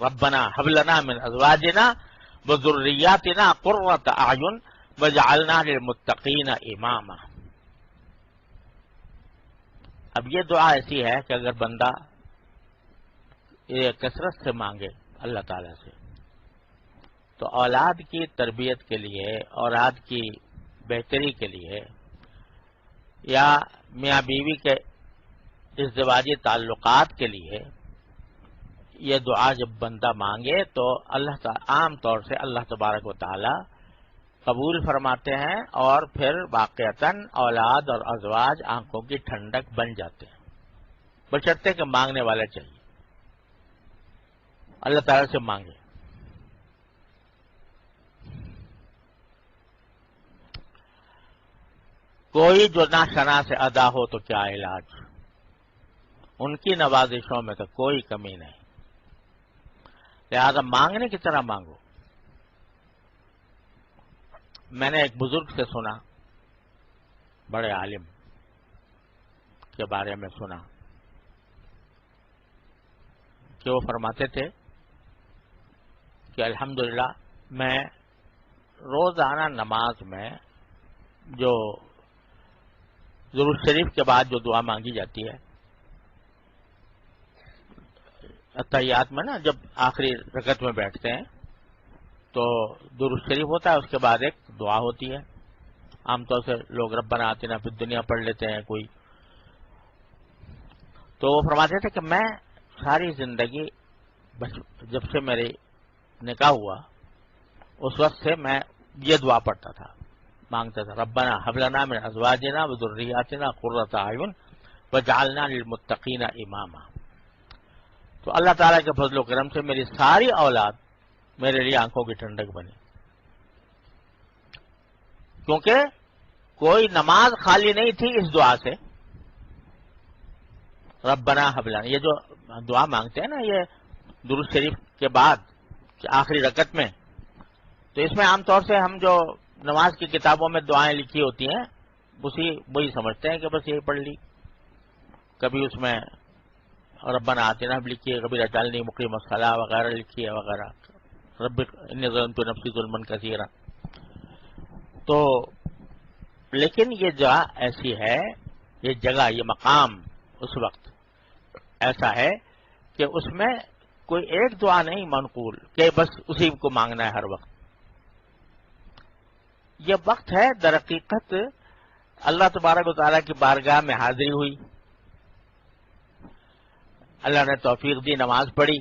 ربنا هب لنا من ازواجنا وذرياتنا قرۃ اعین وجعلنا للمتقین اماما. اب یہ دعا ایسی ہے کہ اگر بندہ یہ کثرت سے مانگے اللہ تعالیٰ سے تو اولاد کی تربیت کے لیے، اولاد کی بہتری کے لیے، یا میاں بیوی کے ازدواجی تعلقات کے لیے یہ دعا جب بندہ مانگے تو اللہ تعالی عام طور سے اللہ تبارک و تعالی قبول فرماتے ہیں، اور پھر واقعتاً اولاد اور ازواج آنکھوں کی ٹھنڈک بن جاتے ہیں، بشرطے کہ مانگنے والا چاہیے، اللہ تعالی سے مانگے. کوئی جو نہ شنا سے ادا ہو تو کیا علاج، ان کی نوازشوں میں تو کوئی کمی نہیں، لہذا مانگنے کی طرح مانگو. میں نے ایک بزرگ سے سنا، بڑے عالم کے بارے میں سنا کہ وہ فرماتے تھے کہ الحمدللہ میں روزانہ نماز میں جو درود شریف کے بعد جو دعا مانگی جاتی ہے اتحیات میں نا، جب آخری رکعت میں بیٹھتے ہیں تو درود شریف ہوتا ہے، اس کے بعد ایک دعا ہوتی ہے. عام طور سے لوگ ربنا آتنا فی الدنیا پڑھ لیتے ہیں کوئی. تو وہ فرماتے تھے کہ میں ساری زندگی جب سے میرے نکاح ہوا اس وقت سے میں یہ دعا پڑھتا تھا، مانگتا تھا ربنا هب لنا من ازواجنا وذرياتنا قرۃ اعین وجعلنا للمتقین اماما. تو اللہ تعالیٰ کے فضل و کرم سے میری ساری اولاد میرے لیے آنکھوں کی ٹھنڈک بنی، کیونکہ کوئی نماز خالی نہیں تھی اس دعا سے. ربنا هب لنا، یہ جو دعا مانگتے ہیں نا یہ درود شریف کے بعد آخری رکعت میں، تو اس میں عام طور سے ہم جو نماز کی کتابوں میں دعائیں لکھی ہوتی ہیں وہی سمجھتے ہیں کہ بس یہی پڑھ لی. کبھی اس میں ربنا آتنا بھی لکھی ہے، کبھی رجعلنی مقیم الصلاۃ وغیرہ لکھی ہے وغیرہ، رب انی ظلمت نفسی ظلما کثیرا. تو لیکن یہ جگہ ایسی ہے، یہ جگہ، یہ مقام اس وقت ایسا ہے کہ اس میں کوئی ایک دعا نہیں منقول کہ بس اسی کو مانگنا ہے ہر وقت. یہ وقت ہے در حقیقت اللہ تبارک و تعالیٰ کی بارگاہ میں حاضری ہوئی، اللہ نے توفیق دی، نماز پڑھی،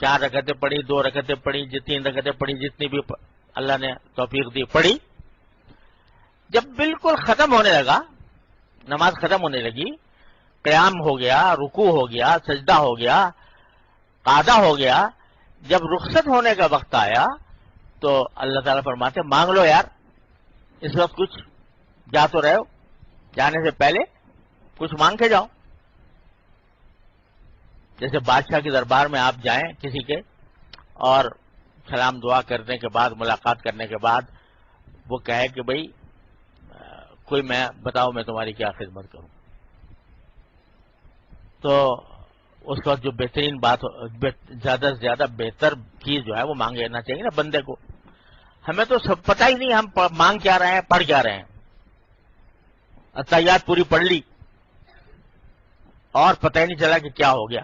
4 رکعتیں پڑھی، 2 رکعتیں پڑھی، 3 رکعتیں پڑھی، جتنی بھی اللہ نے توفیق دی پڑھی. جب بالکل ختم ہونے لگا، نماز ختم ہونے لگی، قیام ہو گیا، رکوع ہو گیا، سجدہ ہو گیا، قعدہ ہو گیا، جب رخصت ہونے کا وقت آیا تو اللہ تعالیٰ فرماتے مانگ لو یار، اس وقت کچھ جا تو رہے ہو، جانے سے پہلے کچھ مانگ کے جاؤ. جیسے بادشاہ کے دربار میں آپ جائیں کسی کے، اور سلام دعا کرنے کے بعد، ملاقات کرنے کے بعد وہ کہے کہ بھئی کوئی میں بتاؤ میں تمہاری کیا خدمت کروں، تو اس وقت جو بہترین بات، زیادہ سے زیادہ بہتر چیز جو ہے وہ مانگ لینا چاہیے نا بندے کو. ہمیں تو سب پتہ ہی نہیں ہم مانگ کیا رہے ہیں، پڑھ کیا رہے ہیں. اتحیات پوری پڑھ لی اور پتہ ہی نہیں چلا کہ کیا ہو گیا.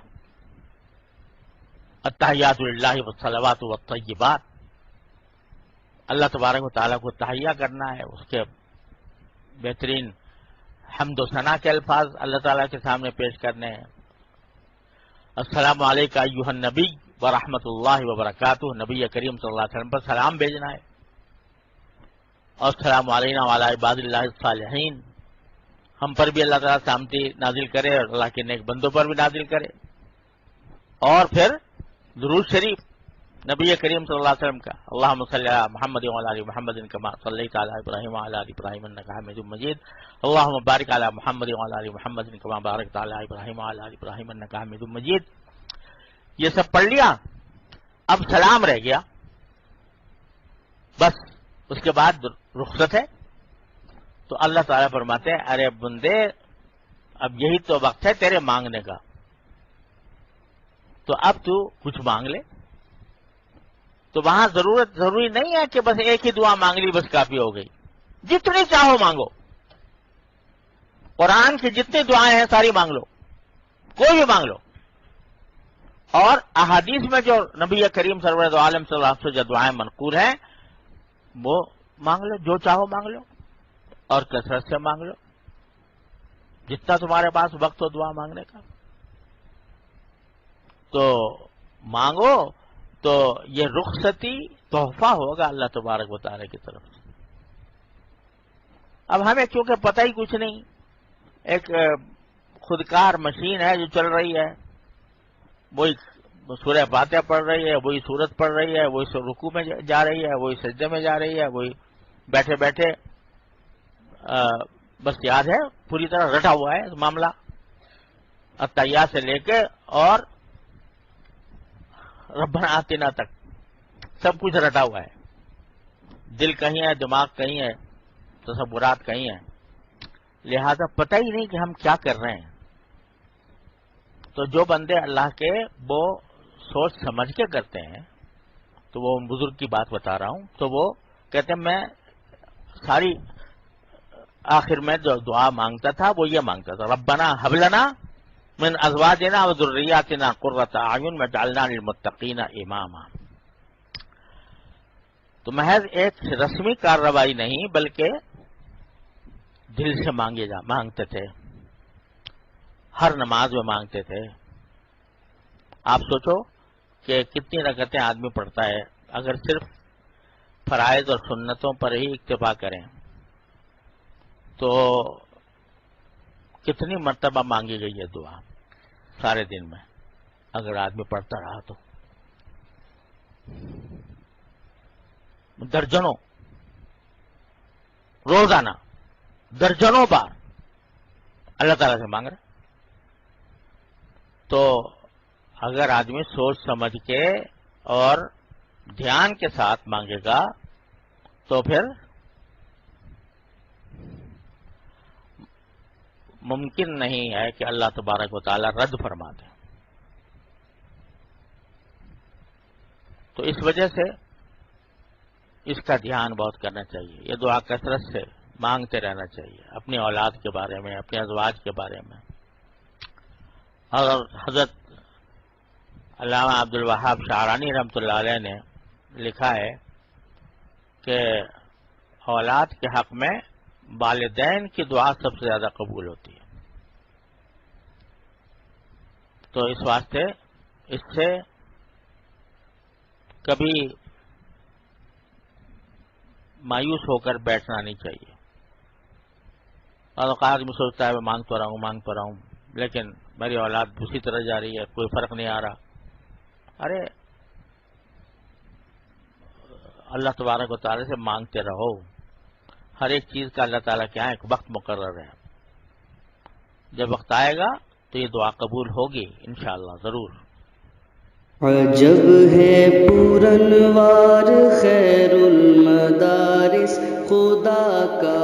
التحیات للہ والصلوات والطیبات، اللہ تبارک و تعالیٰ کو تحیہ کرنا ہے، اس کے بہترین حمد و ثنا کے الفاظ اللہ تعالیٰ کے سامنے پیش کرنے ہیں. السلام علیکم ایھا النبی ورحمۃ اللہ وبرکاتہ، نبی کریم صلی اللہ علیہ وسلم پر سلام بھیجنا ہے. اور السلام علینا وعلی عباد اللہ الصالحین، ہم پر بھی اللہ تعالیٰ سلامتی نازل کرے اور اللہ کے نیک بندوں پر بھی نازل کرے. اور پھر درود شریف نبی کریم صلی اللہ علیہ وسلم کا، اللہم صلی علی محمد وعلی آل محمد کما صلیت علی ابراہیم وعلی آل ابراہیم انک حمید مجید، اللہم بارک علی محمد وعلی آل محمد کما بارکت علی ابراہیم وعلی آل ابراہیم انک حمید مجید. یہ سب پڑھ لیا، اب سلام رہ گیا، بس اس کے بعد رخصت ہے. تو اللہ تعالیٰ فرماتے ہیں ارے بندے اب یہی تو وقت ہے تیرے مانگنے کا. تو اب تو کچھ مانگ لے. تو وہاں ضروری نہیں ہے کہ بس ایک ہی دعا مانگ لی بس کافی ہو گئی. جتنی چاہو مانگو. قرآن کی جتنی دعائیں ہیں ساری مانگ لو, کوئی بھی مانگ لو. اور احادیث میں جو نبی کریم سرور دو عالم صلی اللہ علیہ وسلم سے جو دعائیں منقول ہیں وہ مانگ لو, جو چاہو مانگ لو, اور کثرت سے مانگ لو, جتنا تمہارے پاس وقت ہو دعا مانگنے کا. تو مانگو تو یہ رخصتی تحفہ ہوگا اللہ تبارک و تعالی کی طرف سے. اب ہمیں کیونکہ پتہ ہی کچھ نہیں, ایک خودکار مشین ہے جو چل رہی ہے, وہی سورہ فاتحہ پڑھ رہی ہے, وہی سورت پڑھ رہی ہے, وہی رکوع میں جا رہی ہے, وہی سجدے میں جا رہی ہے, وہی بیٹھے بیٹھے بس یاد ہے, پوری طرح رٹا ہوا ہے معاملہ, التحیات سے لے کے اور ربنا آتنا تک سب کچھ رٹا ہوا ہے. دل کہیں ہے, دماغ کہیں ہے, تصورات کہیں ہیں, لہذا پتہ ہی نہیں کہ ہم کیا کر رہے ہیں. تو جو بندے اللہ کے وہ سوچ سمجھ کے کرتے ہیں, تو وہ ان بزرگ کی بات بتا رہا ہوں, تو وہ کہتے ہیں میں ساری آخر میں جو دعا مانگتا تھا وہ یہ مانگتا تھا, ربنا هب لنا من ازواجنا وذرياتنا قرة اعین واجعلنا للمتقین اماما. تو محض ایک رسمی کارروائی نہیں بلکہ دل سے مانگتے تھے, ہر نماز میں مانگتے تھے. آپ سوچو کہ کتنی رکعتیں آدمی پڑھتا ہے, اگر صرف فرائض اور سنتوں پر ہی اکتفا کریں تو کتنی مرتبہ مانگی گئی ہے دعا سارے دن میں, اگر آدمی پڑھتا رہا تو درجنوں, روزانہ درجنوں بار اللہ تعالیٰ سے مانگ رہے. تو اگر آدمی سوچ سمجھ کے اور دھیان کے ساتھ مانگے گا تو پھر ممکن نہیں ہے کہ اللہ تبارک و تعالیٰ رد فرما دے. تو اس وجہ سے اس کا دھیان بہت کرنا چاہیے. یہ دعا کثرت سے مانگتے رہنا چاہیے, اپنی اولاد کے بارے میں, اپنے ازواج کے بارے میں. اور حضرت علامہ عبد الوہاب شعرانی رحمۃ اللہ علیہ نے لکھا ہے کہ اولاد کے حق میں والدین کی دعا سب سے زیادہ قبول ہوتی ہے. تو اس واسطے اس سے کبھی مایوس ہو کر بیٹھنا نہیں چاہیے. اور اوقات میں سوچتا ہے میں مانگ تو رہا ہوں لیکن میری اولاد دوسری طرح جا رہی ہے, کوئی فرق نہیں آ رہا. ارے اللہ تبارک و تعالی سے مانگتے رہو. ہر ایک چیز کا اللہ تعالیٰ کیا ہے ایک وقت مقرر ہے. جب وقت آئے گا تو یہ دعا قبول ہوگی انشاءاللہ ضرور. عجب ہے پورنوار خیر المدارس خدا کا